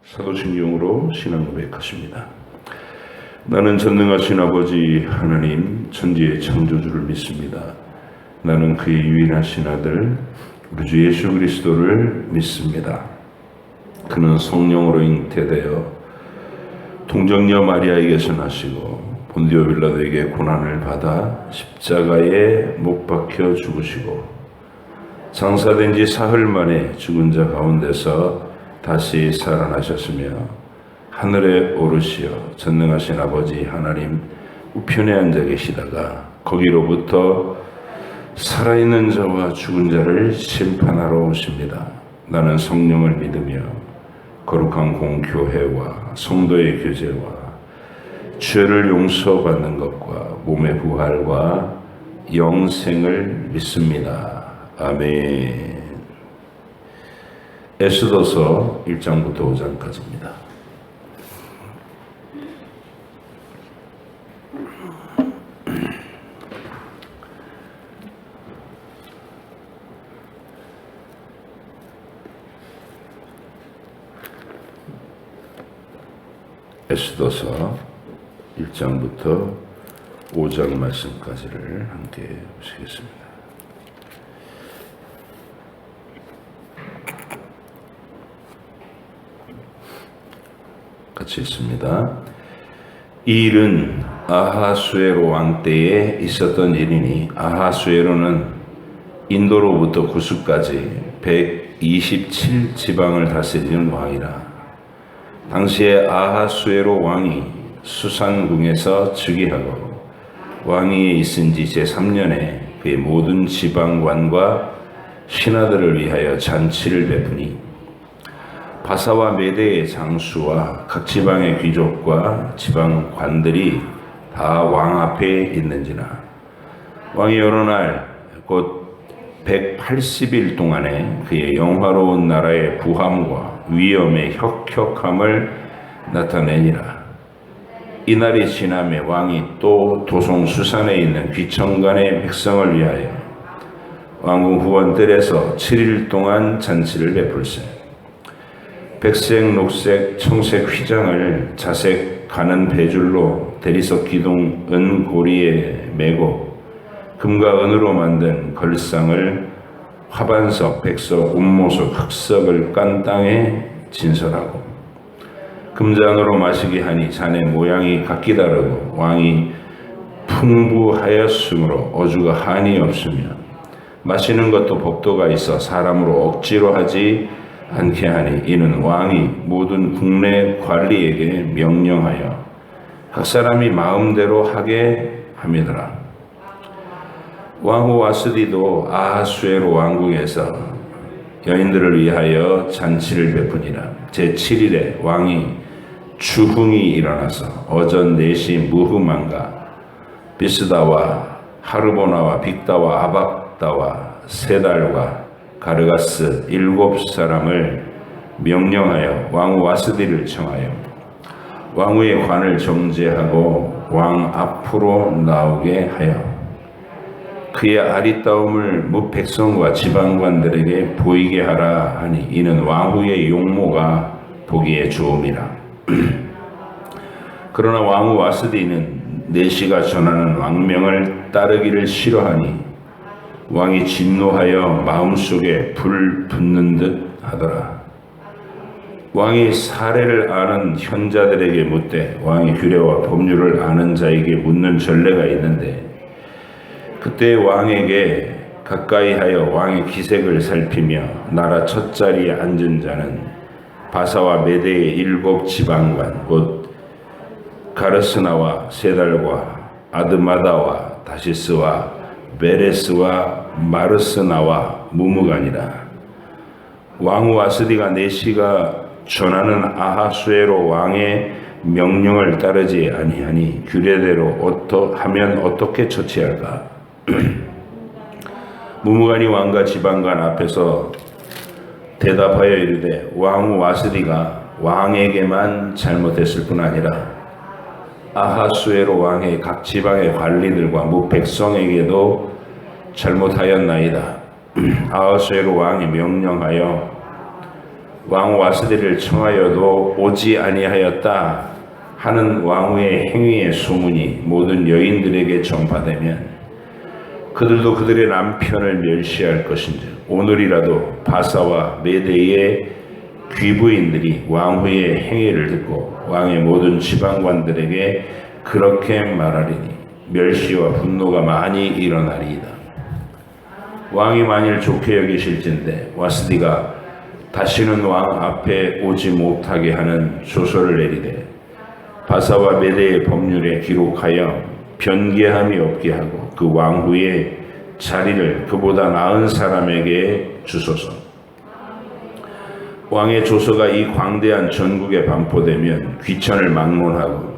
사도신경으로 신앙 고백하십니다. 나는 전능하신 아버지 하나님 천지의 창조주를 믿습니다. 나는 그의 유일하신 아들 우리 주 예수 그리스도를 믿습니다. 그는 성령으로 잉태되어 동정녀 마리아에게서 나시고 본디오 빌라도에게 고난을 받아 십자가에 못 박혀 죽으시고 장사된 지 사흘 만에 죽은 자 가운데서 다시 살아나셨으며 하늘에 오르시어 전능하신 아버지 하나님 우편에 앉아 계시다가 거기로부터 살아있는 자와 죽은 자를 심판하러 오십니다. 나는 성령을 믿으며 거룩한 공교회와 성도의 교제와 죄를 용서받는 것과 몸의 부활과 영생을 믿습니다. 아멘. 에스더서 1장부터 5장까지입니다. 에스더서 1장부터 5장 말씀까지를 함께 보시겠습니다. 같이 읽습니다. 이 일은 아하수에로 왕 때에 있었던 일이니 아하수에로는 인도로부터 구스까지 127지방을 다스리는 왕이라. 당시에 아하수에로 왕이 수산궁에서 즉위하고 왕위에 있은 지 제3년에 그의 모든 지방관과 신하들을 위하여 잔치를 베푸니 바사와 메대의 장수와 각 지방의 귀족과 지방관들이 다 왕 앞에 있는지라. 왕이 여러 날 곧 180일 동안에 그의 영화로운 나라의 부함과 위엄의 혁혁함을 나타내니라. 이날이 지남에 왕이 또 도송 수산에 있는 귀청간의 백성을 위하여 왕궁 후원들에서 7일 동안 잔치를 베풀세. 백색, 녹색, 청색 휘장을 자색 가는 배줄로 대리석 기둥 은고리에 메고 금과 은으로 만든 걸상을 화반석, 백석, 운모석, 흑석을 깐 땅에 진설하고 금잔으로 마시게 하니 잔의 모양이 각기 다르고 왕이 풍부하였으므로 어주가 한이 없으며 마시는 것도 법도가 있어 사람으로 억지로 하지 않게 하니 이는 왕이 모든 국내 관리에게 명령하여 각 사람이 마음대로 하게 함이더라. 왕후 와스디도 아하수에로 왕궁에서 여인들을 위하여 잔치를 베푸니라. 제7일에 왕이 주흥이 일어나서 어전 4시 무흐만가 비스다와 하르보나와 빅다와 아박다와 세달과 가르가스 7사람을 명령하여 왕후 와스디를 청하여 왕후의 관을 정제하고 왕 앞으로 나오게 하여 그의 아리따움을 무 백성과 지방관들에게 보이게 하라 하니 이는 왕후의 용모가 보기에 좋음이라. 그러나 왕후 와스디는 내시가 전하는 왕명을 따르기를 싫어하니 왕이 진노하여 마음속에 불 붙는 듯 하더라. 왕이 사례를 아는 현자들에게 묻되 왕이 규례와 법률을 아는 자에게 묻는 전례가 있는데 그때 왕에게 가까이 하여 왕의 기색을 살피며 나라 첫 자리에 앉은 자는 바사와 메대의 7지방관 곧 가르스나와 세달과 아드마다와 다시스와 베레스와 마르스나와 무무간이라. 왕후 아스디가 내시가 전하는 아하수에로 왕의 명령을 따르지 아니하니 규례대로 하면 어떻게 처치할까? 무무간이 왕과 지방관 앞에서 대답하여 이르되 왕후 와스디가 왕에게만 잘못했을 뿐 아니라 아하수에로 왕의 각 지방의 관리들과 무 백성에게도 잘못하였나이다. 아하수에로 왕이 명령하여 왕후 와스디를 청하여도 오지 아니하였다 하는 왕후의 행위의 소문이 모든 여인들에게 전파되면 그들도 그들의 남편을 멸시할 것인지 오늘이라도 바사와 메대의 귀부인들이 왕후의 행위를 듣고 왕의 모든 지방관들에게 그렇게 말하리니 멸시와 분노가 많이 일어나리이다. 왕이 만일 좋게 여기실진데 와스디가 다시는 왕 앞에 오지 못하게 하는 조서를 내리되 바사와 메대의 법률에 기록하여 변개함이 없게 하고 그 왕후의 자리를 그보다 나은 사람에게 주소서. 왕의 조서가 이 광대한 전국에 반포되면 귀천을 막론하고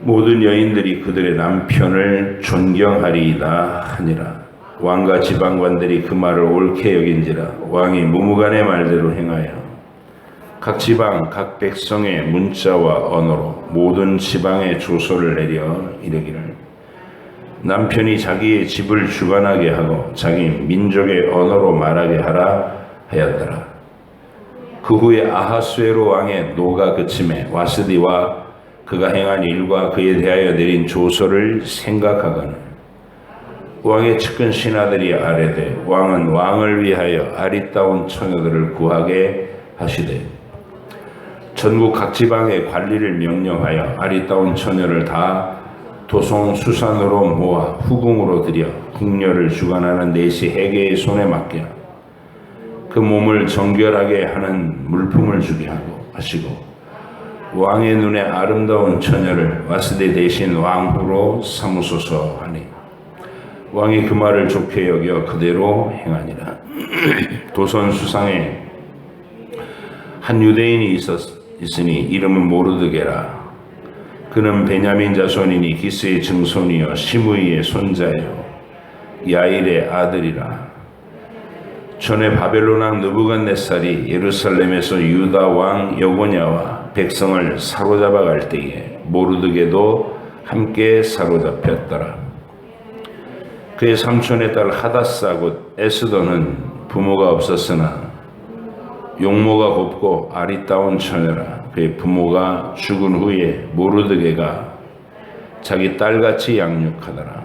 모든 여인들이 그들의 남편을 존경하리이다 하니라. 왕과 지방관들이 그 말을 옳게 여긴지라. 왕이 무무간의 말대로 행하여 각 지방 각 백성의 문자와 언어로 모든 지방에 조서를 내려 이르기를 남편이 자기의 집을 주관하게 하고 자기 민족의 언어로 말하게 하라 하였더라. 그 후에 아하수에로 왕의 노가 그침에 와스디와 그가 행한 일과 그에 대하여 내린 조서를 생각하거늘 왕의 측근 신하들이 아뢰되 왕은 왕을 위하여 아리따운 처녀들을 구하게 하시되 전국 각 지방의 관리를 명령하여 아리따운 처녀를 다 도송 수산으로 모아 후궁으로 들여 궁녀를 주관하는 내시 해계의 손에 맡겨 그 몸을 정결하게 하는 물품을 주게 하시고 왕의 눈에 아름다운 처녀를 와스디 대신 왕후로 삼으소서 하니 왕이 그 말을 좋게 여겨 그대로 행하니라. 도선 수상에 한 유대인이 있으니 이름은 모르드게라. 그는 베냐민 자손이니 기스의 증손이요 시므이의 손자요 야일의 아들이라. 전에 바벨론 왕 느부갓네살이 예루살렘에서 유다 왕 여고냐와 백성을 사로잡아 갈 때에 모르드게도 함께 사로잡혔더라. 그의 삼촌의 딸 하다사 곧 에스더는 부모가 없었으나 용모가 곱고 아리따운 처녀라. 그의 부모가 죽은 후에 모르드게가 자기 딸같이 양육하더라.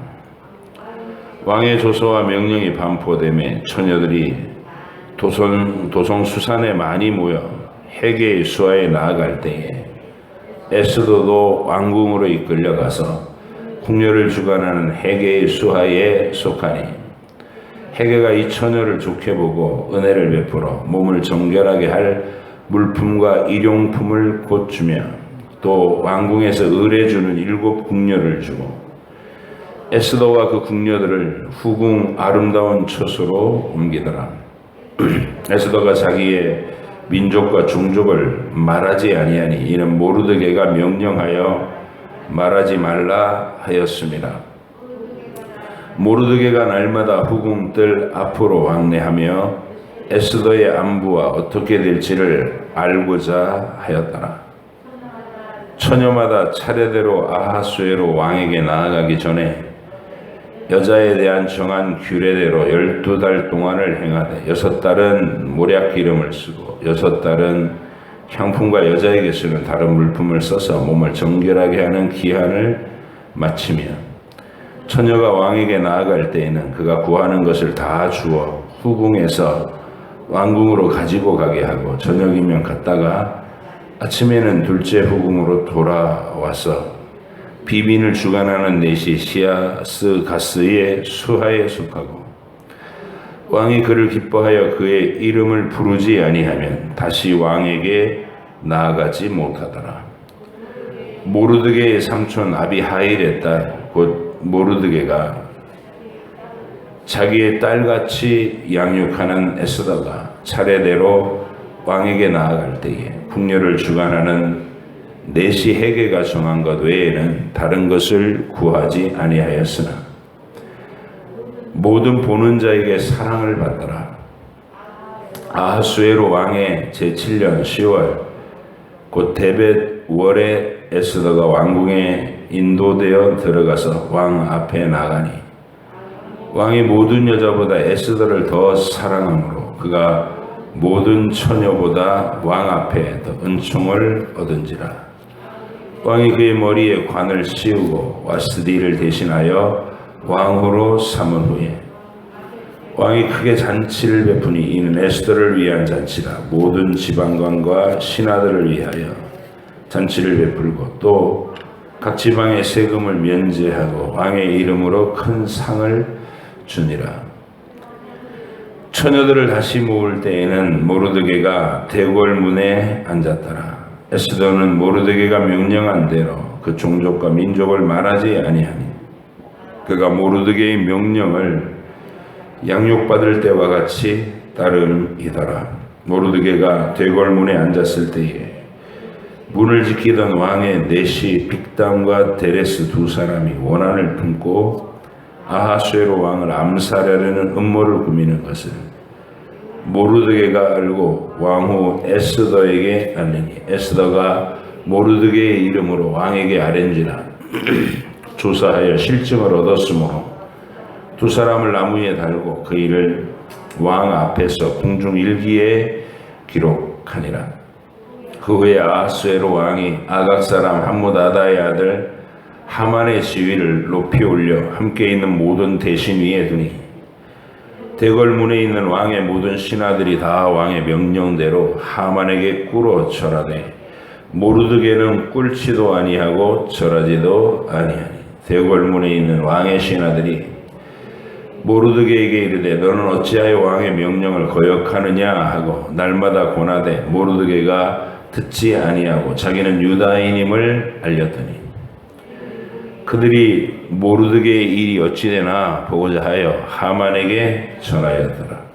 왕의 조서와 명령이 반포되매 처녀들이 도성 수산에 많이 모여 해계의 수하에 나아갈 때에 에스더도 왕궁으로 이끌려가서 궁녀를 주관하는 해계의 수하에 속하니 해계가 이 처녀를 좋게 보고 은혜를 베풀어 몸을 정결하게 할 물품과 일용품을 곧 주며 또 왕궁에서 의뢰주는 7 궁녀를 주고 에스더와 그 궁녀들을 후궁 아름다운 처소로 옮기더라. 에스더가 자기의 민족과 종족을 말하지 아니하니 이는 모르드게가 명령하여 말하지 말라 하였습니다. 모르드게가 날마다 후궁들 앞으로 왕래하며 에스더의 안부와 어떻게 될지를 알고자 하였더라. 처녀마다 차례대로 아하수에로 왕에게 나아가기 전에 여자에 대한 정한 규례대로 12달 동안을 행하되 6달은 모략 기름을 쓰고 6달은 향품과 여자에게 쓰는 다른 물품을 써서 몸을 정결하게 하는 기한을 마치며 처녀가 왕에게 나아갈 때에는 그가 구하는 것을 다 주어 후궁에서 왕궁으로 가지고 가게 하고 저녁이면 갔다가 아침에는 둘째 후궁으로 돌아와서 비빈을 주관하는 내시 시아스 가스의 수하에 속하고 왕이 그를 기뻐하여 그의 이름을 부르지 아니하면 다시 왕에게 나아가지 못하더라. 모르드게의 삼촌 아비하일의 딸 곧 모르드게가 자기의 딸같이 양육하는 에스더가 차례대로 왕에게 나아갈 때에 궁녀를 주관하는 내시 해계가 정한 것 외에는 다른 것을 구하지 아니하였으나 모든 보는 자에게 사랑을 받더라. 아하수에로 왕의 제7년 10월 곧 데벳 월에 에스더가 왕궁에 인도되어 들어가서 왕 앞에 나가니 왕이 모든 여자보다 에스더를 더 사랑하므로 그가 모든 처녀보다 왕 앞에 더 은총을 얻은지라. 왕이 그의 머리에 관을 씌우고 와스디를 대신하여 왕후로 삼은 후에 왕이 크게 잔치를 베푸니 이는 에스더를 위한 잔치라. 모든 지방관과 신하들을 위하여 잔치를 베풀고 또 각 지방의 세금을 면제하고 왕의 이름으로 큰 상을 주니라. 처녀들을 다시 모을 때에는 모르드게가 대궐문에 앉았더라. 에스더는 모르드게가 명령한 대로 그 종족과 민족을 말하지 아니하니 그가 모르드게의 명령을 양육받을 때와 같이 따름이더라. 모르드게가 대궐문에 앉았을 때에 문을 지키던 왕의 내시 빅담과 데레스 두 사람이 원한을 품고 아하수에로 왕을 암살하려는 음모를 꾸미는 것을 모르드게가 알고 왕후 에스더에게 알리니 에스더가 모르드게의 이름으로 왕에게 아뢰니라. 조사하여 실증을 얻었으므로 두 사람을 나무 위에 달고 그 일을 왕 앞에서 궁중 일기에 기록하니라. 그 후에 아하수에로 왕이 아각 사람 함무다다의 아들 하만의 지위를 높이 올려 함께 있는 모든 대신 위에 두니 대궐문에 있는 왕의 모든 신하들이 다 왕의 명령대로 하만에게 꿇어 절하되 모르드게는 꿇지도 아니하고 절하지도 아니하니 대궐문에 있는 왕의 신하들이 모르드게에게 이르되 너는 어찌하여 왕의 명령을 거역하느냐 하고 날마다 고나되 모르드게가 듣지 아니하고 자기는 유다인임을 알렸더니 그들이 모르드게의 일이 어찌되나 보고자 하여 하만에게 전하였더라.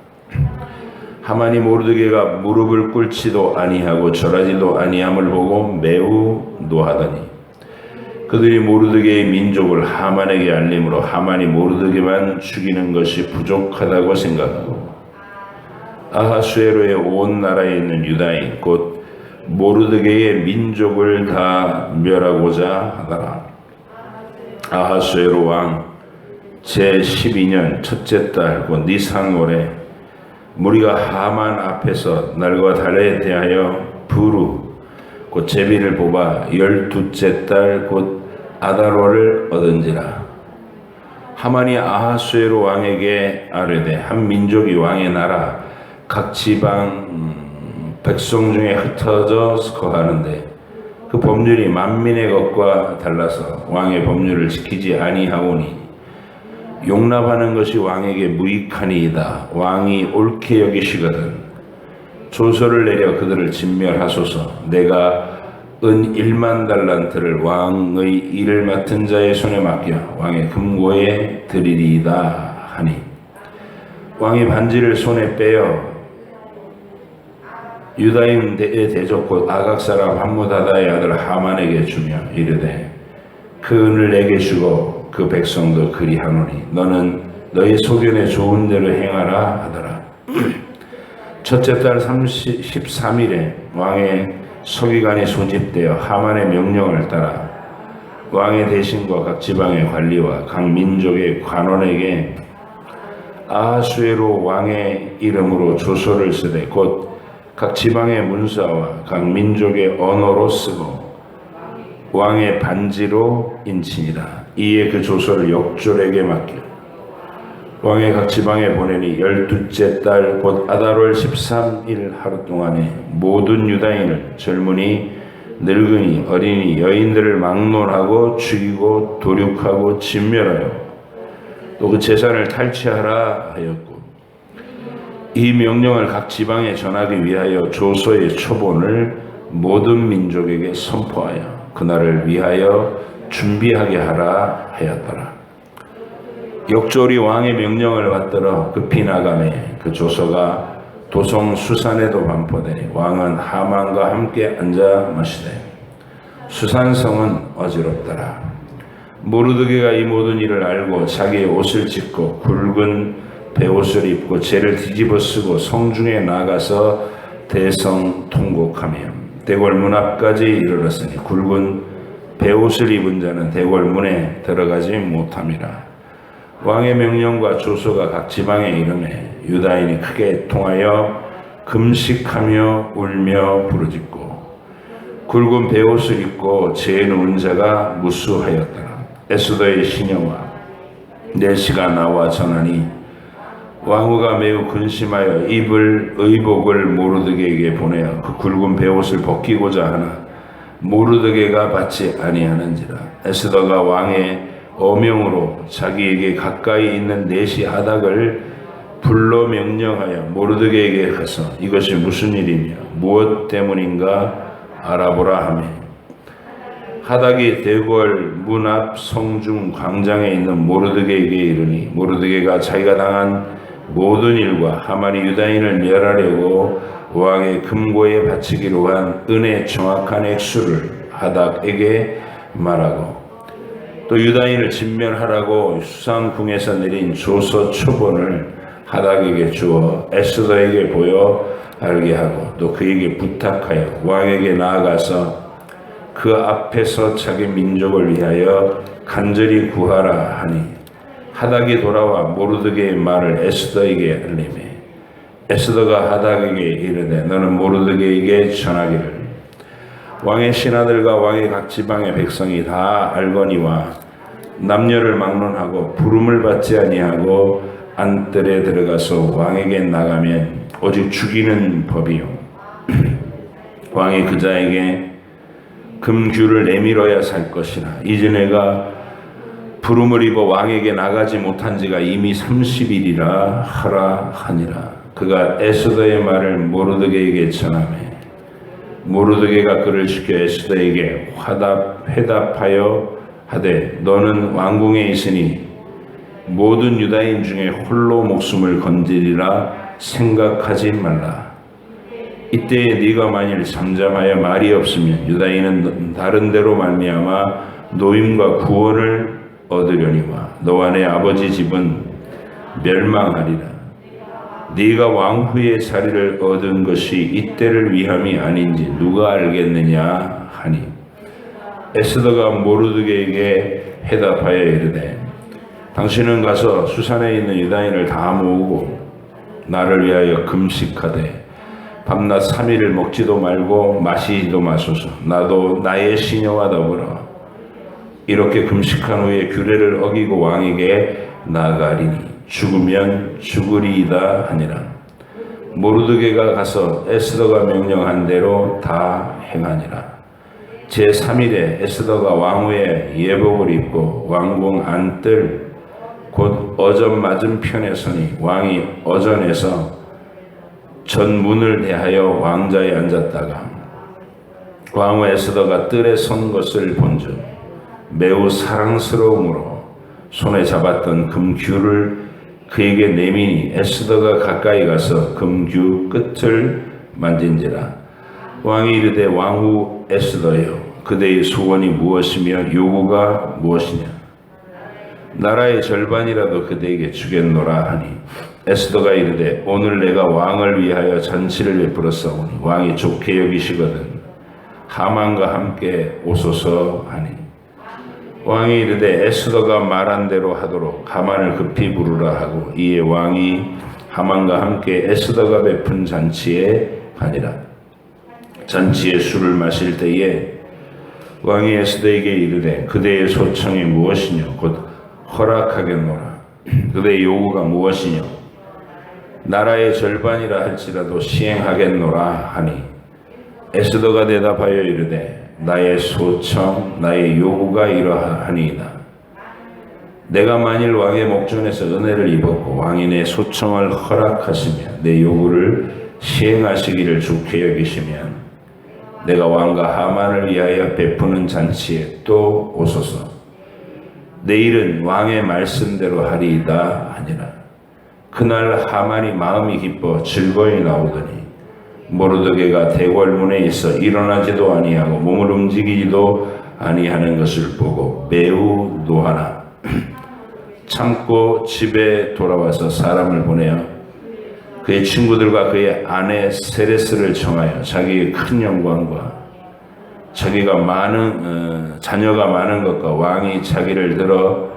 하만이 모르드게가 무릎을 꿇지도 아니하고 절하지도 아니함을 보고 매우 노하더니 그들이 모르드게의 민족을 하만에게 알림으로 하만이 모르드게만 죽이는 것이 부족하다고 생각하고 아하수에로의 온 나라에 있는 유다인 곧 모르드게의 민족을 다 멸하고자 하더라. 아하수에로 왕 제12년 첫째 달 곧 니산월에 무리가 하만 앞에서 날과 달에 대하여 부루 곧 제비를 뽑아 12째 달 곧 아달월을 얻은지라. 하만이 아하수에로 왕에게 아뢰되 한 민족이 왕의 나라 각 지방 백성 중에 흩어져 거하는데 그 법률이 만민의 것과 달라서 왕의 법률을 지키지 아니하오니 용납하는 것이 왕에게 무익하니이다. 왕이 옳게 여기시거든 조서를 내려 그들을 진멸하소서. 내가 은 1만 달란트를 왕의 일을 맡은 자의 손에 맡겨 왕의 금고에 드리리이다 하니 왕이 반지를 손에 빼어 유다인의 대적 곧 아각 사람 함무다다의 아들 하만에게 주며 이르되 그 은을 내게 주고 그 백성도 그리하노니 너는 너희 소견에 좋은 대로 행하라 하더라. 첫째 달 13일에 왕의 서기관이 소집되어 하만의 명령을 따라 왕의 대신과 각 지방의 관리와 각 민족의 관원에게 아하수에로 왕의 이름으로 조서를 쓰되 곧 각 지방의 문사와 각 민족의 언어로 쓰고 왕의 반지로 인치니라. 이에 그 조서를 역졸에게 맡겨 왕의 각 지방에 보내니 12째 달 곧 아달월 13일 하루 동안에 모든 유다인을 젊은이 늙은이 어린이 여인들을 막론하고 죽이고 도륙하고 진멸하여 또 그 재산을 탈취하라 하였고 이 명령을 각 지방에 전하기 위하여 조서의 초본을 모든 민족에게 선포하여 그날을 위하여 준비하게 하라 하였더라. 역졸이 왕의 명령을 받들어 급히 나가매 그 조서가 도성 수산에도 반포되니 왕은 하만과 함께 앉아 마시되 수산성은 어지럽더라. 모르드게가 이 모든 일을 알고 자기의 옷을 찢고 굵은 베옷을 입고 재를 뒤집어 쓰고 성중에 나가서 대성 통곡하며 대궐문 앞까지 이르렀으니 굵은 베옷을 입은 자는 대궐문에 들어가지 못함이라. 왕의 명령과 조서가 각 지방에 이르매 유다인이 크게 통하여 금식하며 울며 부르짖고 굵은 베옷을 입고 죄 누운 자가 무수하였더라. 에스더의 시녀와 내시가 나와 전하니 왕후가 매우 근심하여 입을 의복을 모르드게에게 보내어 그 굵은 베옷을 벗기고자 하나 모르드게가 받지 아니하는지라. 에스더가 왕의 어명으로 자기에게 가까이 있는 내시 하닥을 불러 명령하여 모르드게에게 가서 이것이 무슨 일이며 무엇 때문인가 알아보라 하며 하닥이 대궐 문 앞 성중 광장에 있는 모르드게에게 이르니 모르드게가 자기가 당한 모든 일과 하만이 유다인을 멸하려고 왕의 금고에 바치기로 한 은의 정확한 액수를 하닥에게 말하고 또 유다인을 진멸하라고 수상궁에서 내린 조서 초본을 하닥에게 주어 에스더에게 보여 알게 하고 또 그에게 부탁하여 왕에게 나아가서 그 앞에서 자기 민족을 위하여 간절히 구하라 하니 하닥이 돌아와 모르드게의 말을 에스더에게 알리매 에스더가 하닥에게 이르되 너는 모르드게에게 전하기를 왕의 신하들과 왕의 각 지방의 백성이 다 알거니와 남녀를 막론하고 부름을 받지 아니하고 안뜰에 들어가서 왕에게 나가면 오직 죽이는 법이요 왕이 그자에게 금규를 내밀어야 살 것이라. 이제 내가 부름을 입어 왕에게 나가지 못한 지가 이미 30일이라 하라 하니라. 그가 에스더의 말을 모르드게에게 전하매 모르드게가 그를 시켜 에스더에게 회답하여 하되 너는 왕궁에 있으니 모든 유다인 중에 홀로 목숨을 건지리라 생각하지 말라. 이때에 네가 만일 잠잠하여 말이 없으면 유다인은 다른 데로 말미암아 노임과 구원을 얻으려니와 너와 내 아버지 집은 멸망하리라. 네가 왕후의 자리를 얻은 것이 이때를 위함이 아닌지 누가 알겠느냐 하니 에스더가 모르드게에게 해답하여 이르되 당신은 가서 수산에 있는 유다인을 다 모으고 나를 위하여 금식하되 밤낮 3일을 먹지도 말고 마시지도 마소서. 나도 나의 시녀와 더불어 이렇게 금식한 후에 규례를 어기고 왕에게 나아가리니 죽으면 죽으리이다 하니라. 모르드게가 가서 에스더가 명령한 대로 다 행하니라. 제3일에 에스더가 왕후의 예복을 입고 왕궁 안뜰 곧 어전 맞은편에 서니 왕이 어전에서 전문을 대하여 왕자에 앉았다가 왕후 에스더가 뜰에 선 것을 본즉 매우 사랑스러움으로 손에 잡았던 금규를 그에게 내미니 에스더가 가까이 가서 금규 끝을 만진지라. 왕이 이르되 왕후 에스더여 그대의 소원이 무엇이며 요구가 무엇이냐. 나라의 절반이라도 그대에게 주겠노라 하니 에스더가 이르되 오늘 내가 왕을 위하여 잔치를 베풀었사오니 왕이 좋게 여기시거든 하만과 함께 오소서 하니 왕이 이르되 에스더가 말한 대로 하도록 하만을 급히 부르라 하고 이에 왕이 하만과 함께 에스더가 베푼 잔치에 가니라. 잔치에 술을 마실 때에 왕이 에스더에게 이르되 그대의 소청이 무엇이냐 곧 허락하겠노라. 그대의 요구가 무엇이냐 나라의 절반이라 할지라도 시행하겠노라 하니 에스더가 대답하여 이르되 나의 소청 나의 요구가 이러하니이다. 내가 만일 왕의 목전에서 은혜를 입었고 왕이 내 소청을 허락하시며 내 요구를 시행하시기를 좋게 여기시면 내가 왕과 하만을 위하여 베푸는 잔치에 또 오소서. 내일은 왕의 말씀대로 하리이다 하니라. 그날 하만이 마음이 기뻐 즐거이 나오더니 모르드게가 대궐문에 있어 일어나지도 아니하고 몸을 움직이지도 아니하는 것을 보고 매우 노하나 참고 집에 돌아와서 사람을 보내어 그의 친구들과 그의 아내 세레스를 청하여 자기의 큰 영광과 자기가 자녀가 많은 것과 왕이 자기를 들어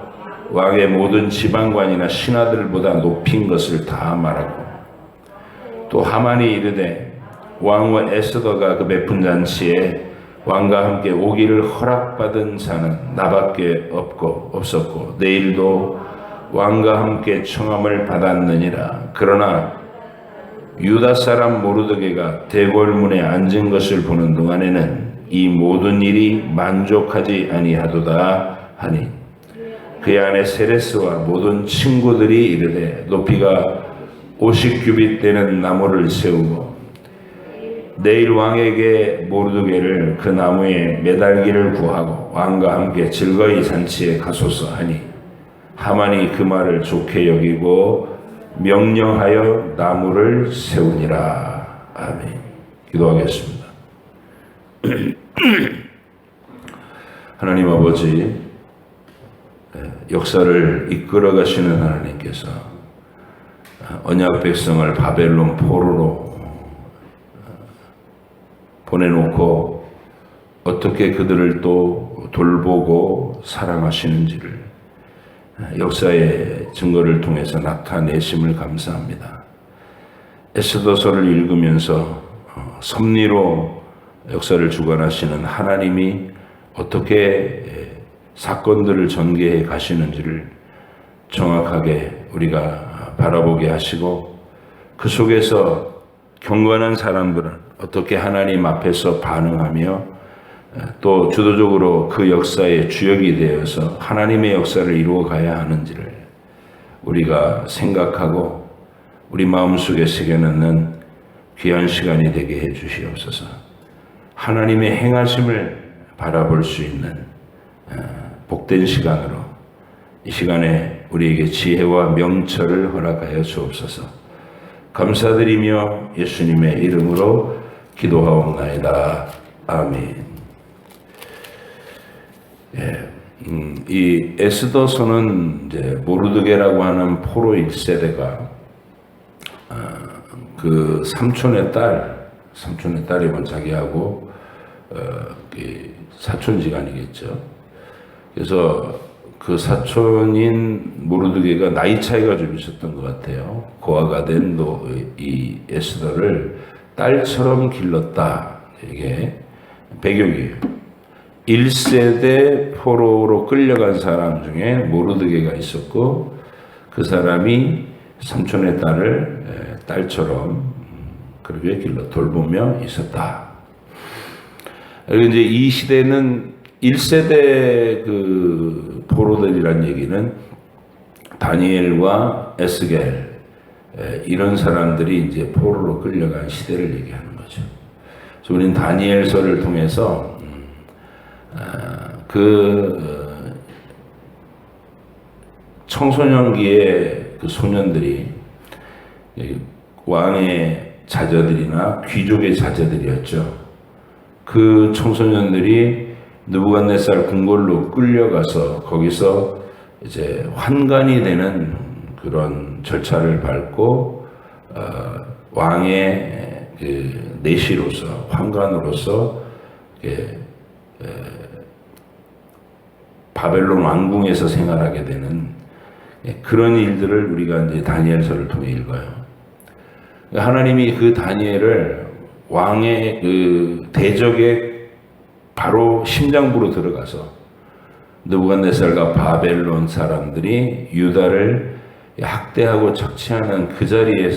왕의 모든 지방관이나 신하들보다 높인 것을 다 말하고 또 하만이 이르되 왕후 에스더가 그 베푼 잔치에 왕과 함께 오기를 허락받은 자는 나밖에 없었고 내일도 왕과 함께 청함을 받았느니라. 그러나 유다 사람 모르드게가 대궐문에 앉은 것을 보는 동안에는 이 모든 일이 만족하지 아니하도다 하니 그의 아내 세레스와 모든 친구들이 이르되 높이가 50규빗 되는 나무를 세우고 내일 왕에게 모르드게를 그 나무에 매달기를 구하고 왕과 함께 즐거이 잔치에 가소서 하니 하만이 그 말을 좋게 여기고 명령하여 나무를 세우니라. 아멘. 기도하겠습니다. 하나님 아버지, 역사를 이끌어 가시는 하나님께서 언약 백성을 바벨론 포로로 보내놓고 어떻게 그들을 또 돌보고 사랑하시는지를 역사의 증거를 통해서 나타내심을 감사합니다. 에스더서를 읽으면서 섭리로 역사를 주관하시는 하나님이 어떻게 사건들을 전개해 가시는지를 정확하게 우리가 바라보게 하시고 그 속에서 경건한 사람들은 어떻게 하나님 앞에서 반응하며 또 주도적으로 그 역사의 주역이 되어서 하나님의 역사를 이루어 가야 하는지를 우리가 생각하고 우리 마음속에 새겨넣는 귀한 시간이 되게 해 주시옵소서. 하나님의 행하심을 바라볼 수 있는 복된 시간으로 이 시간에 우리에게 지혜와 명철을 허락하여 주옵소서. 감사드리며 예수님의 이름으로 기도하옵나이다. 아멘. 이 에스더서는 이제 모르드게라고 하는 포로 1세대가 그 삼촌의 딸이면 자기하고 사촌지간이겠죠. 그래서 그 사촌인 모르드게가 나이 차이가 좀 있었던 것 같아요. 고아가 된 이 에스더를 딸처럼 길렀다. 이게 배경이에요. 1세대 포로로 끌려간 사람 중에 모르드게가 있었고 그 사람이 삼촌의 딸을 딸처럼 그렇게 길러 돌보며 있었다. 그리고 이제 이 시대는 1세대 그 포로들이란 얘기는 다니엘과 에스겔 이런 사람들이 이제 포로로 끌려간 시대를 얘기하는 거죠. 그래서 우리는 다니엘서를 통해서 그 청소년기의 그 소년들이 왕의 자녀들이나 귀족의 자녀들이었죠. 그 청소년들이 느부갓네살 궁궐로 끌려가서 거기서 이제 환관이 되는 그런 절차를 밟고 왕의 그 내시로서 환관으로서 바벨론 왕궁에서 생활하게 되는 그런 일들을 우리가 이제 다니엘서를 통해 읽어요. 하나님이 그 다니엘을 왕의 그 대적의 바로 심장부로 들어가서 느부갓네살과 바벨론 사람들이 유다를 학대하고 착취하는 그 자리에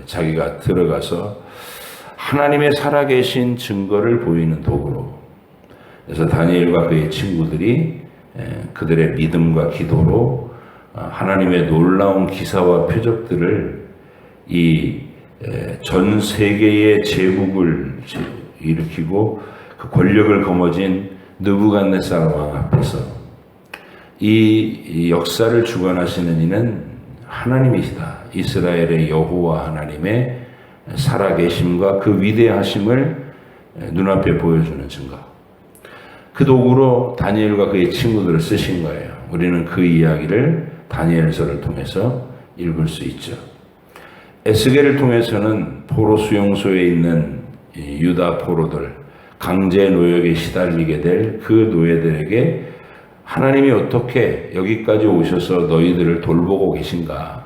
자기가 들어가서 하나님의 살아계신 증거를 보이는 도구로, 그래서 다니엘과 그의 친구들이 그들의 믿음과 기도로 하나님의 놀라운 기사와 표적들을 이 전 세계의 제국을 일으키고 그 권력을 거머쥔 느부갓네살 왕 앞에서 이 역사를 주관하시는 이는 하나님이시다. 이스라엘의 여호와 하나님의 살아계심과 그 위대하심을 눈앞에 보여주는 증거. 그 도구로 다니엘과 그의 친구들을 쓰신 거예요. 우리는 그 이야기를 다니엘서를 통해서 읽을 수 있죠. 에스겔을 통해서는 포로 수용소에 있는 유다 포로들, 강제 노역에 시달리게 될 그 노예들에게 하나님이 어떻게 여기까지 오셔서 너희들을 돌보고 계신가,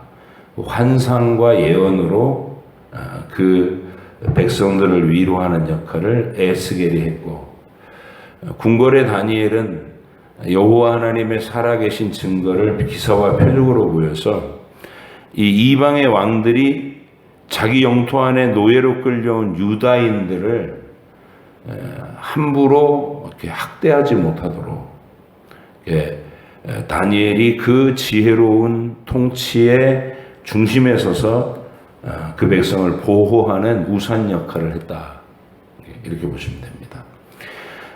환상과 예언으로 그 백성들을 위로하는 역할을 에스겔이 했고, 궁궐의 다니엘은 여호와 하나님의 살아계신 증거를 기사와 표적으로 보여서 이 이방의 왕들이 자기 영토 안에 노예로 끌려온 유다인들을 함부로 이렇게 학대하지 못하도록 다니엘이 그 지혜로운 통치의 중심에 서서 그 백성을 보호하는 우산 역할을 했다. 이렇게 보시면 됩니다.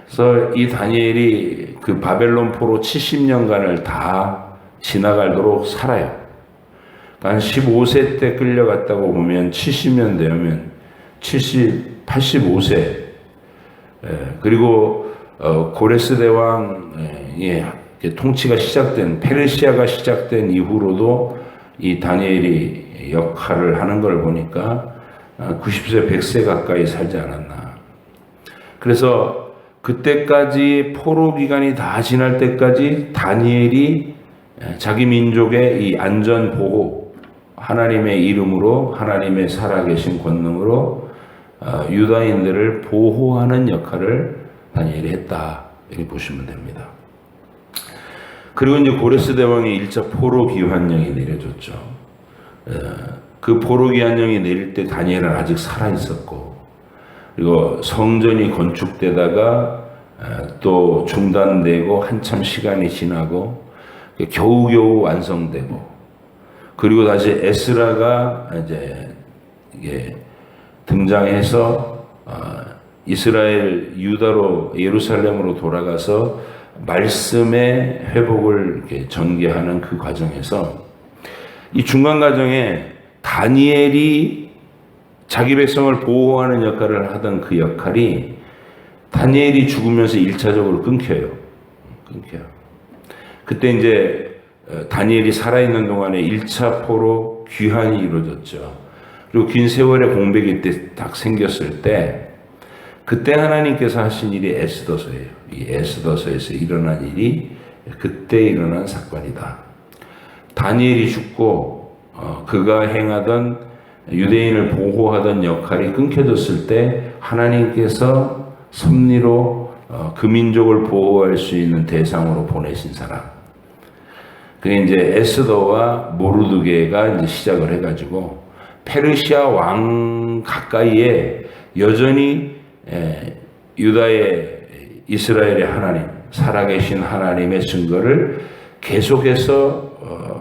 그래서 이 다니엘이 그 바벨론 포로 70년간을 다 지나가도록 살아요. 한 15세 때 끌려갔다고 보면 70년 되면 85세. 그리고 고레스 대왕의 통치가 시작된, 페르시아가 시작된 이후로도 이 다니엘이 역할을 하는 걸 보니까 90세, 100세 가까이 살지 않았나. 그래서 그때까지 포로 기간이 다 지날 때까지 다니엘이 자기 민족의 이 안전 보호, 하나님의 이름으로, 하나님의 살아계신 권능으로 유다인들을 보호하는 역할을 다니엘이 했다. 이렇게 보시면 됩니다. 그리고 이제 고레스 대왕의 1차 포로 기환령이 내려졌죠. 그 포로 기환령이 내릴 때 다니엘은 아직 살아 있었고, 그리고 성전이 건축되다가 또 중단되고 한참 시간이 지나고 겨우겨우 완성되고, 그리고 다시 에스라가 이제 이게 등장해서 이스라엘 유다로 예루살렘으로 돌아가서 말씀의 회복을 이렇게 전개하는 그 과정에서 이 중간 과정에 다니엘이 자기 백성을 보호하는 역할을 하던 그 역할이 다니엘이 죽으면서 1차적으로 끊겨요. 그때 이제 다니엘이 살아있는 동안에 1차 포로 귀환이 이루어졌죠. 그리고 긴 세월의 공백이 딱 생겼을 때, 그때 하나님께서 하신 일이 에스더서예요. 이 에스더서에서 일어난 일이 그때 일어난 사건이다. 다니엘이 죽고 그가 행하던 유대인을 보호하던 역할이 끊겨졌을 때 하나님께서 섭리로 그 민족을 보호할 수 있는 대상으로 보내신 사람. 그게 이제 에스더와 모르드게가 이제 시작을 해가지고 페르시아 왕 가까이에 여전히 유다의 이스라엘의 하나님, 살아계신 하나님의 증거를 계속해서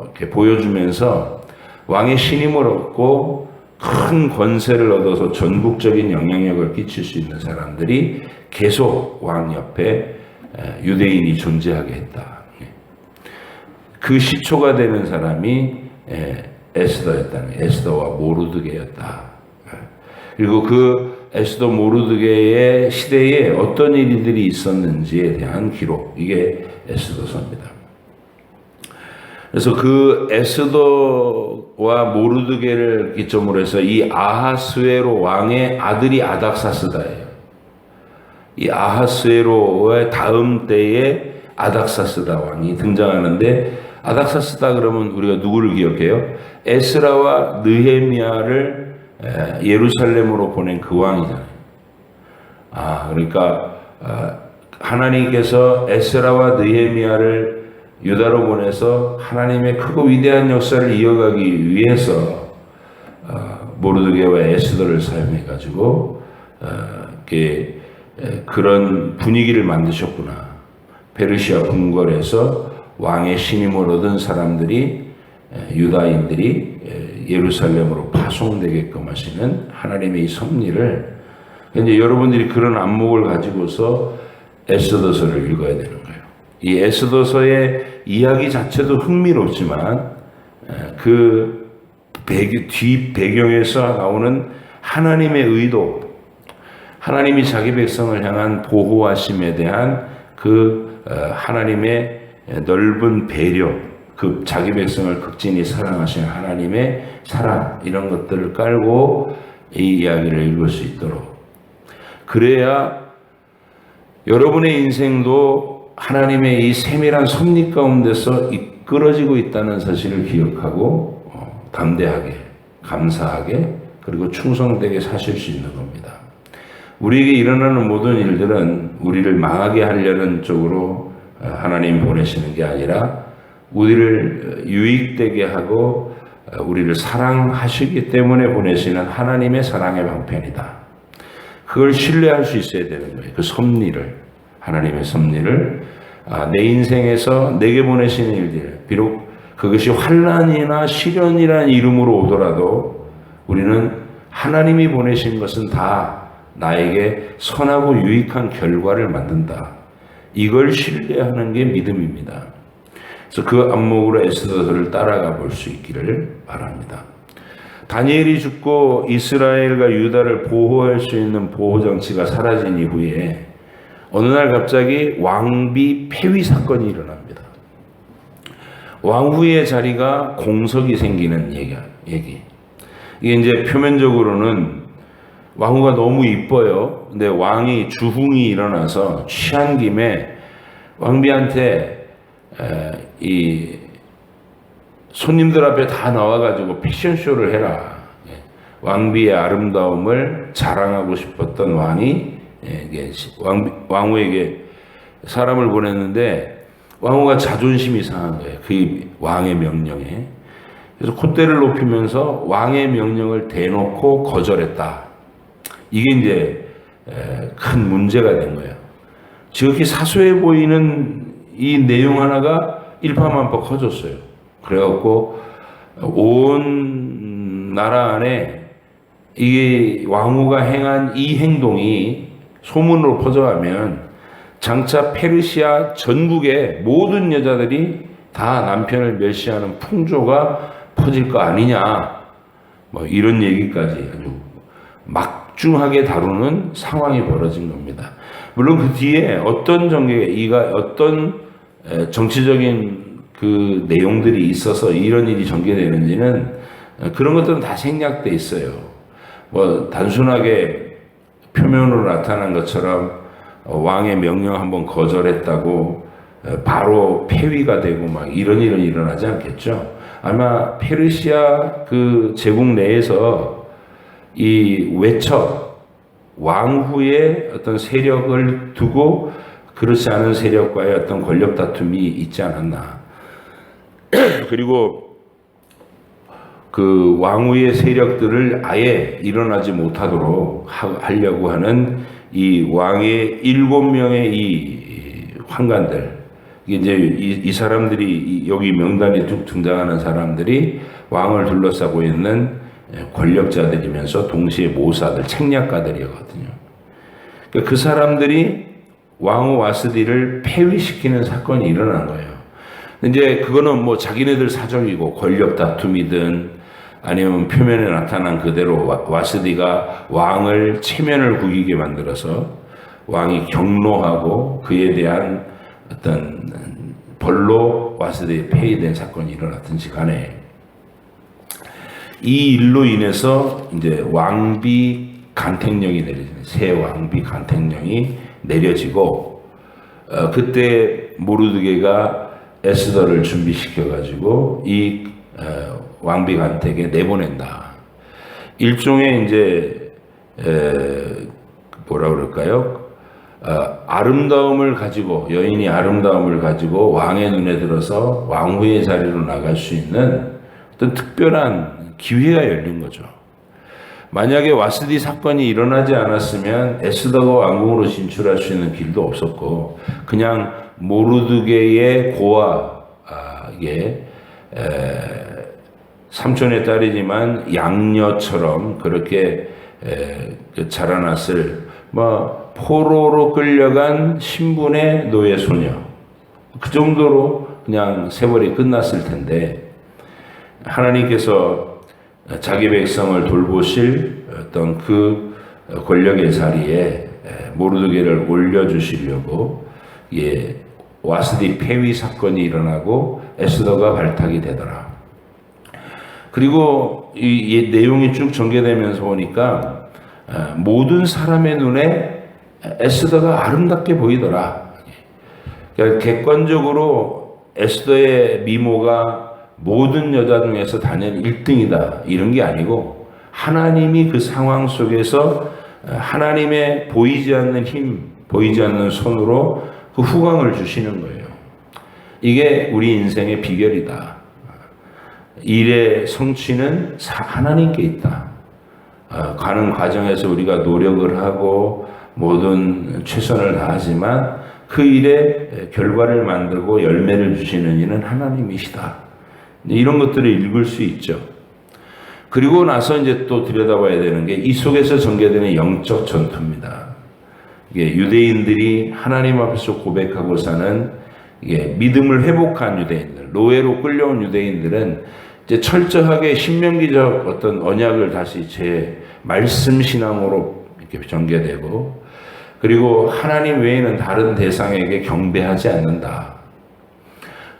이렇게 보여주면서 왕의 신임을 얻고 큰 권세를 얻어서 전국적인 영향력을 끼칠 수 있는 사람들이 계속 왕 옆에 유대인이 존재하게 했다. 그 시초가 되는 사람이 에스더였다는, 에스더와 모르드게였다. 그리고 그 에스더 모르드게의 시대에 어떤 일들이 있었는지에 대한 기록, 이게 에스더서입니다. 그래서 그 에스더와 모르드게를 기점으로 해서 이 아하스웨로 왕의 아들이 아닥사스다예요. 이 아하스웨로의 다음 때에 아닥사스다 왕이 등장하는데, 아닥사스다 그러면 우리가 누구를 기억해요? 에스라와 느헤미야를 예루살렘으로 보낸 그 왕이잖아요. 그러니까 하나님께서 에스라와 느헤미야를 유다로 보내서 하나님의 크고 위대한 역사를 이어가기 위해서 모르드게와 에스더를 사용해 가지고 그런 분위기를 만드셨구나. 페르시아 궁궐에서 왕의 신임을 얻은 사람들이, 유다인들이 예루살렘으로 파송되게끔 하시는 하나님의 이 섭리를, 이제 여러분들이 그런 안목을 가지고서 에스더서를 읽어야 되는 거예요. 이 에스더서의 이야기 자체도 흥미롭지만 그 뒷 배경에서 나오는 하나님의 의도, 하나님이 자기 백성을 향한 보호하심에 대한 그 하나님의 넓은 배려, 그 자기 백성을 극진히 사랑하시는 하나님의 사랑, 이런 것들을 깔고 이 이야기를 읽을 수 있도록, 그래야 여러분의 인생도 하나님의 이 세밀한 섭리 가운데서 이끌어지고 있다는 사실을 기억하고 담대하게, 감사하게 그리고 충성되게 사실 수 있는 겁니다. 우리에게 일어나는 모든 일들은 우리를 망하게 하려는 쪽으로 하나님이 보내시는 게 아니라 우리를 유익되게 하고 우리를 사랑하시기 때문에 보내시는 하나님의 사랑의 방편이다. 그걸 신뢰할 수 있어야 되는 거예요. 그 섭리를, 하나님의 섭리를 내 인생에서 내게 보내시는 일들, 비록 그것이 환난이나 시련이라는 이름으로 오더라도 우리는 하나님이 보내신 것은 다 나에게 선하고 유익한 결과를 만든다. 이걸 신뢰하는 게 믿음입니다. 그래서 그 안목으로 에스더를 따라가 볼 수 있기를 바랍니다. 다니엘이 죽고 이스라엘과 유다를 보호할 수 있는 보호장치가 사라진 이후에 어느 날 갑자기 왕비 폐위 사건이 일어납니다. 왕후의 자리가 공석이 생기는 얘기. 이게 이제 표면적으로는 왕후가 너무 이뻐요. 근데 왕이 주흥이 일어나서 취한 김에 왕비한테 이 손님들 앞에 다 나와가지고 패션쇼를 해라. 왕비의 아름다움을 자랑하고 싶었던 왕이 왕후에게 사람을 보냈는데 왕후가 자존심이 상한 거예요. 그 왕의 명령에. 그래서 콧대를 높이면서 왕의 명령을 대놓고 거절했다. 이게 이제 큰 문제가 된 거예요. 지극히 사소해 보이는 이 내용 하나가 일파만파 커졌어요. 그래갖고 온 나라 안에 이게 왕후가 행한 이 행동이 소문으로 퍼져가면 장차 페르시아 전국의 모든 여자들이 다 남편을 멸시하는 풍조가 퍼질 거 아니냐, 뭐 이런 얘기까지 아주 막중하게 다루는 상황이 벌어진 겁니다. 물론 그 뒤에 어떤 어떤 정치적인 그 내용들이 있어서 이런 일이 전개되는지는 그런 것들은 다 생략돼 있어요. 뭐 단순하게 표면으로 나타난 것처럼 왕의 명령 한번 거절했다고 바로 폐위가 되고 막 이런 일은 일어나지 않겠죠. 아마 페르시아 그 제국 내에서 이 외척 왕후의 어떤 세력을 두고 그렇지 않은 세력과의 어떤 권력 다툼이 있지 않았나. 그리고 그 왕후의 세력들을 아예 일어나지 못하도록 하려고 하는 이 왕의 7명의 이 환관들, 이게 이제 이 사람들이 여기 명단에 쭉 등장하는 사람들이 왕을 둘러싸고 있는 권력자들이면서 동시에 모사들, 책략가들이거든요. 그러니까 그 사람들이 왕후 와스디를 폐위시키는 사건이 일어난 거예요. 이제 그거는 뭐 자기네들 사정이고 권력 다툼이든 아니면 표면에 나타난 그대로 와스디가 왕을 체면을 구기게 만들어서 왕이 경노하고 그에 대한 어떤 벌로 와스디에 폐위된 사건이 일어났든지 간에 이 일로 인해서 이제 왕비 간택령이 내려지는 새 왕비 간택령이 내려지고 그때 모르드게가 에스더를 준비시켜 가지고 이 왕비 간택에 내보낸다. 일종의 이제 뭐라 그럴까요? 아름다움을 가지고 여인이 아름다움을 가지고 왕의 눈에 들어서 왕후의 자리로 나갈 수 있는 어떤 특별한 기회가 열린 거죠. 만약에 와스디 사건이 일어나지 않았으면 에스더가 왕궁으로 진출할 수 있는 길도 없었고 그냥 모르드게의 고아에게 삼촌의 딸이지만 양녀처럼 그렇게 자라났을 뭐 포로로 끌려간 신분의 노예 소녀 그 정도로 그냥 세월이 끝났을 텐데 하나님께서 자기 백성을 돌보실 어떤 그 권력의 자리에 모르드게를 올려주시려고 와스디 폐위 사건이 일어나고 에스더가 발탁이 되더라. 그리고 이 내용이 쭉 전개되면서 보니까 모든 사람의 눈에 에스더가 아름답게 보이더라. 그러니까 객관적으로 에스더의 미모가 모든 여자 중에서 단연 1등이다 이런 게 아니고 하나님이 그 상황 속에서 하나님의 보이지 않는 힘, 보이지 않는 손으로 그 후광을 주시는 거예요. 이게 우리 인생의 비결이다. 일의 성취는 하나님께 있다. 가는 과정에서 우리가 노력을 하고 모든 최선을 다하지만 그 일의 결과를 만들고 열매를 주시는 이는 하나님이시다. 이런 것들을 읽을 수 있죠. 그리고 나서 이제 또 들여다봐야 되는 게 이 속에서 전개되는 영적 전투입니다. 이게 유대인들이 하나님 앞에서 고백하고 사는 이게 믿음을 회복한 유대인들, 노예로 끌려온 유대인들은 이제 철저하게 신명기적 어떤 언약을 다시 제 말씀 신앙으로 이렇게 전개되고, 그리고 하나님 외에는 다른 대상에게 경배하지 않는다.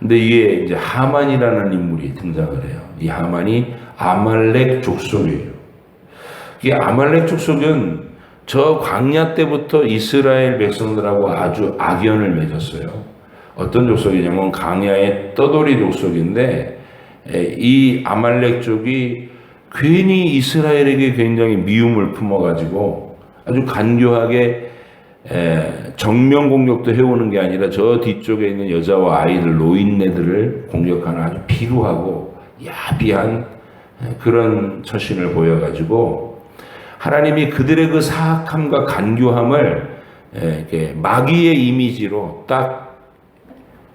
근데 이게 이제 하만이라는 인물이 등장을 해요. 이 하만이 아말렉 족속이에요. 이 아말렉 족속은 저 광야 때부터 이스라엘 백성들하고 아주 악연을 맺었어요. 어떤 족속이냐면 광야의 떠돌이 족속인데, 이 아말렉 족이 괜히 이스라엘에게 굉장히 미움을 품어가지고 아주 간교하게 정면 공격도 해오는 게 아니라 저 뒤쪽에 있는 여자와 아이들, 노인네들을 공격하는 아주 비루하고 야비한 그런 처신을 보여가지고 하나님이 그들의 그 사악함과 간교함을 이렇게 마귀의 이미지로 딱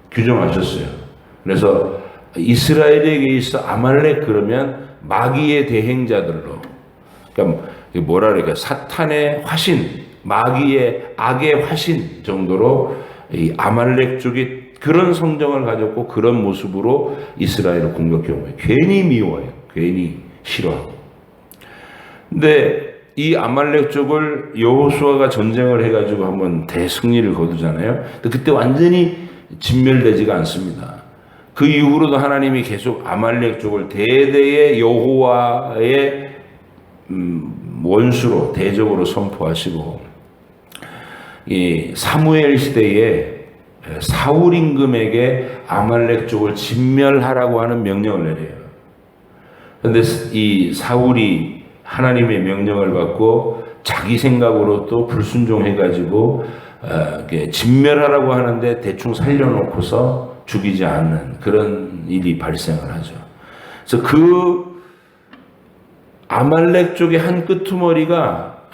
규정하셨어요. 그래서 이스라엘에게 있어 아말렉 그러면 마귀의 대행자들로, 그러니까 뭐라 그럴까, 사탄의 화신, 마귀의 악의 화신 정도로 이 아말렉 쪽이 그런 성정을 가졌고 그런 모습으로 이스라엘을 공격해 온 거예요. 괜히 미워해요. 괜히 싫어하고. 근데 이 아말렉 쪽을 여호수아가 전쟁을 해가지고 한번 대승리를 거두잖아요. 근데 그때 완전히 진멸되지가 않습니다. 그 이후로도 하나님이 계속 아말렉 쪽을 대대의 여호와의 원수로 대적으로 선포하시고, 이 사무엘 시대에 사울 임금에게 아말렉 쪽을 진멸하라고 하는 명령을 내려요. 그런데 이 사울이 하나님의 명령을 받고 자기 생각으로 또 불순종해가지고 진멸하라고 하는데 대충 살려놓고서 죽이지 않는 그런 일이 발생을 하죠. 그래서 그 아말렉 쪽의 한 끄트머리가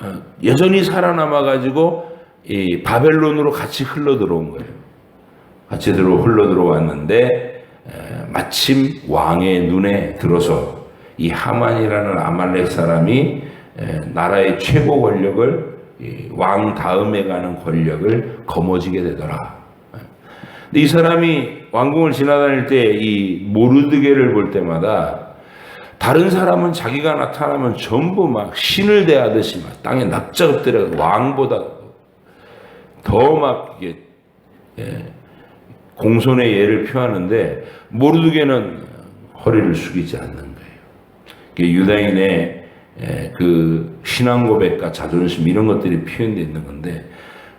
여전히 살아남아가지고 이 바벨론으로 같이 흘러 들어온 거예요. 같이 흘러 들어왔는데 마침 왕의 눈에 들어서 이 하만이라는 아말렉 사람이 나라의 최고 권력을, 왕 다음에 가는 권력을 거머쥐게 되더라. 근데 이 사람이 왕궁을 지나다닐 때 이 모르드게를 볼 때마다 다른 사람은 자기가 나타나면 전부 막 신을 대하듯이 막 땅에 납작 엎드려 왕보다 더 막 공손의 예를 표하는데, 모르드게는 허리를 숙이지 않는 거예요. 유다인의 그 신앙 고백과 자존심 이런 것들이 표현되어 있는 건데,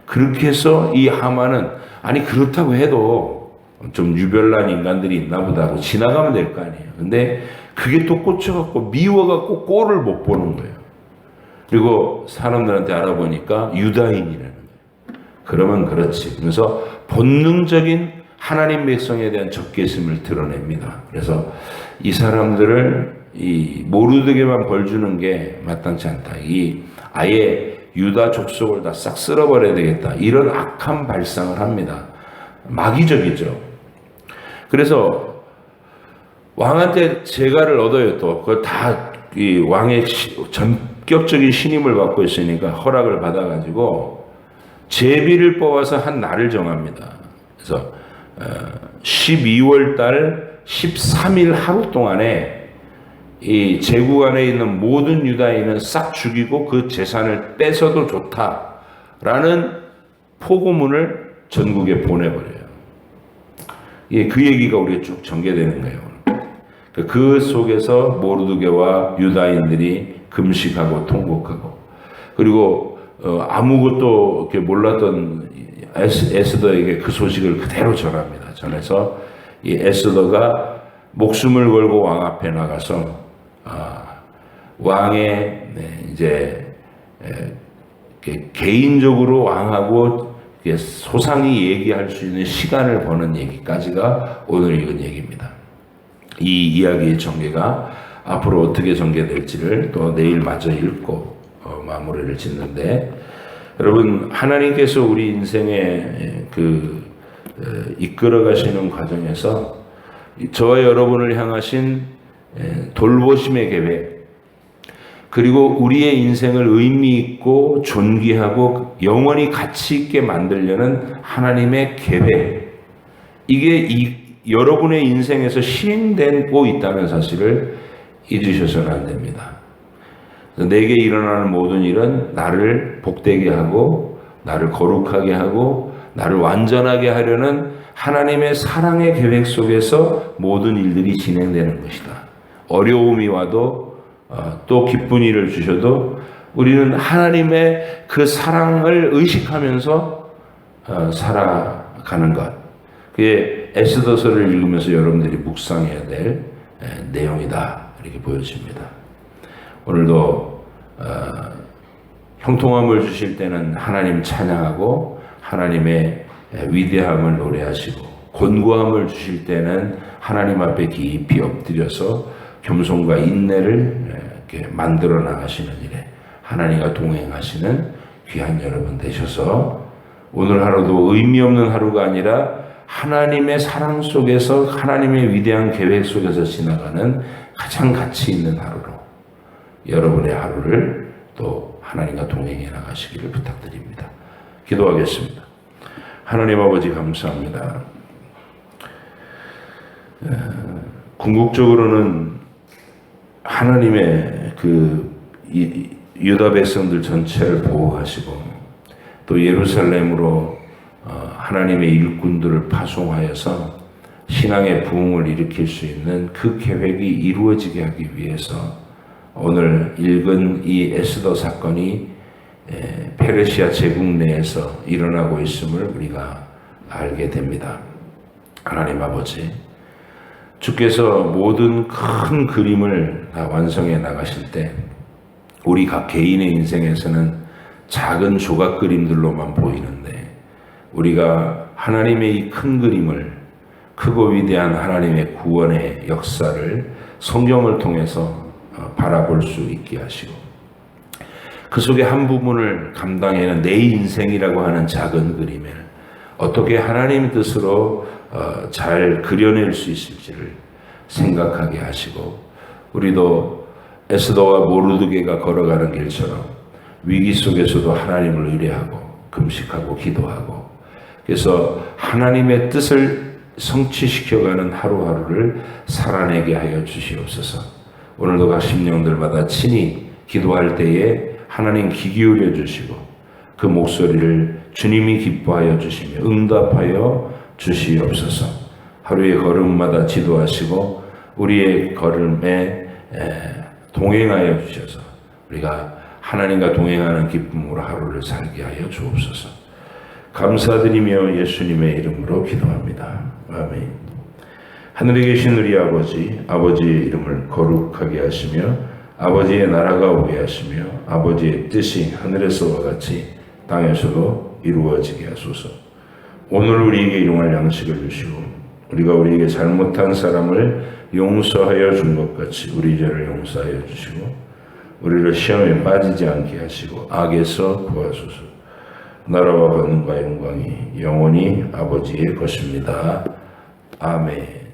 그렇게 해서 이 하만은 아니 그렇다고 해도 좀 유별난 인간들이 있나 보다 하고 지나가면 될 거 아니에요. 근데 그게 또 꽂혀갖고 미워갖고 꼴을 못 보는 거예요. 그리고 사람들한테 알아보니까 유다인이라는 거예요. 그러면 그렇지. 그래서 본능적인 하나님 백성에 대한 적개심을 드러냅니다. 그래서 이 사람들을 이 모르드게만 벌 주는 게 마땅치 않다. 이 아예 유다 족속을 다 싹 쓸어버려야 되겠다. 이런 악한 발상을 합니다. 마귀적이죠. 그래서 왕한테 재가를 얻어요. 또 그걸 다 이 왕의 전격적인 신임을 받고 있으니까 허락을 받아가지고 제비를 뽑아서 한 날을 정합니다. 그래서 12월 달 13일 하루 동안에 이 제국 안에 있는 모든 유다인은 싹 죽이고 그 재산을 뺏어도 좋다라는 포고문을 전국에 보내버려요. 예, 그 얘기가 우리가 쭉 전개되는 거예요. 그 속에서 모르드게와 유다인들이 금식하고 통곡하고, 그리고 아무것도 이렇게 몰랐던 에스더에게 그 소식을 그대로 전합니다. 전해서 이 에스더가 목숨을 걸고 왕 앞에 나가서 왕의 이제 개인적으로 왕하고 소상히 얘기할 수 있는 시간을 버는 얘기까지가 오늘 읽은 얘기입니다. 이 이야기의 전개가 앞으로 어떻게 전개될지를 또 내일 마저 읽고 마무리를 짓는데, 여러분, 하나님께서 우리 인생에 이끌어 가시는 과정에서 저와 여러분을 향하신 돌보심의 계획, 그리고 우리의 인생을 의미 있고 존귀하고 영원히 가치 있게 만들려는 하나님의 계획, 이게 여러분의 인생에서 시행되고 있다는 사실을 잊으셔서는 안 됩니다. 내게 일어나는 모든 일은 나를 복되게 하고 나를 거룩하게 하고 나를 완전하게 하려는 하나님의 사랑의 계획 속에서 모든 일들이 진행되는 것이다. 어려움이 와도 또 기쁜 일을 주셔도 우리는 하나님의 그 사랑을 의식하면서 살아가는 것, 그게 에스더서를 읽으면서 여러분들이 묵상해야 될 내용이다, 이렇게 보여집니다. 오늘도 형통함을 주실 때는 하나님 찬양하고 하나님의 위대함을 노래하시고, 곤고함을 주실 때는 하나님 앞에 깊이 엎드려서 겸손과 인내를 이렇게 만들어 나가시는 일에 하나님과 동행하시는 귀한 여러분 되셔서 오늘 하루도 의미 없는 하루가 아니라 하나님의 사랑 속에서, 하나님의 위대한 계획 속에서 지나가는 가장 가치 있는 하루로 여러분의 하루를 또 하나님과 동행해 나가시기를 부탁드립니다. 기도하겠습니다. 하나님 아버지, 감사합니다. 궁극적으로는 하나님의 유다 백성들 전체를 보호하시고 또 예루살렘으로 하나님의 일꾼들을 파송하여서 신앙의 부흥을 일으킬 수 있는 그 계획이 이루어지게 하기 위해서 오늘 읽은 이 에스더 사건이 페르시아 제국 내에서 일어나고 있음을 우리가 알게 됩니다. 하나님 아버지, 주께서 모든 큰 그림을 다 완성해 나가실 때 우리 각 개인의 인생에서는 작은 조각 그림들로만 보이는데, 우리가 하나님의 이 큰 그림을, 크고 위대한 하나님의 구원의 역사를 성경을 통해서 바라볼 수 있게 하시고, 그 속에 한 부분을 감당해는 내 인생이라고 하는 작은 그림을 어떻게 하나님의 뜻으로 잘 그려낼 수 있을지를 생각하게 하시고, 우리도 에스더와 모르드게가 걸어가는 길처럼 위기 속에서도 하나님을 의뢰하고 금식하고 기도하고, 그래서 하나님의 뜻을 성취시켜가는 하루하루를 살아내게 하여 주시옵소서. 오늘도 각 심령들마다 친히 기도할 때에 하나님 귀 기울여 주시고 그 목소리를 주님이 기뻐하여 주시며 응답하여 주시옵소서. 하루의 걸음마다 지도하시고 우리의 걸음에 동행하여 주셔서 우리가 하나님과 동행하는 기쁨으로 하루를 살게 하여 주옵소서. 감사드리며 예수님의 이름으로 기도합니다. 아멘. 하늘에 계신 우리 아버지, 아버지의 이름을 거룩하게 하시며 아버지의 나라가 오게 하시며 아버지의 뜻이 하늘에서와 같이 땅에서도 이루어지게 하소서. 오늘 우리에게 일용할 양식을 주시고 우리가 우리에게 잘못한 사람을 용서하여 준 것 같이 우리 죄를 용서하여 주시고 우리를 시험에 빠지지 않게 하시고 악에서 구하소서. 나라와 권능과 영광이 영원히 아버지의 것입니다. 아멘.